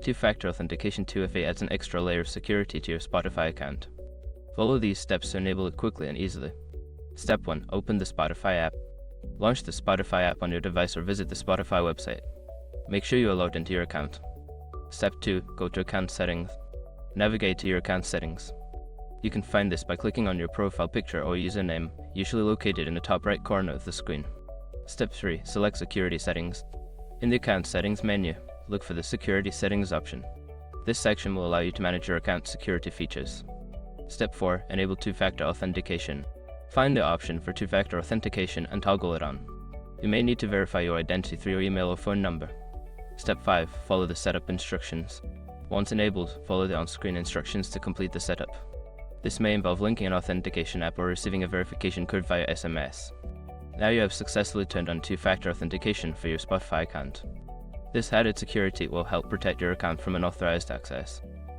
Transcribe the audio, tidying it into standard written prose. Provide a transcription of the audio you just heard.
Two-factor authentication 2FA adds an extra layer of security to your Spotify account. Follow these steps to enable it quickly and easily. Step 1. Open the Spotify app. Launch the Spotify app on your device or visit the Spotify website. Make sure you are logged into your account. Step 2. Go to Account Settings. Navigate to your account settings. You can find this by clicking on your profile picture or username, usually located in the top right corner of the screen. Step 3. Select Security Settings. In the Account Settings menu, look for the Security Settings option. This section will allow you to manage your account security features. Step 4. Enable two-factor authentication. Find the option for two-factor authentication and toggle it on. You may need to verify your identity through your email or phone number. Step 5. Follow the setup instructions. Once enabled, follow the on-screen instructions to complete the setup. This may involve linking an authentication app or receiving a verification code via SMS. Now you have successfully turned on two-factor authentication for your Spotify account. This added security will help protect your account from unauthorized access.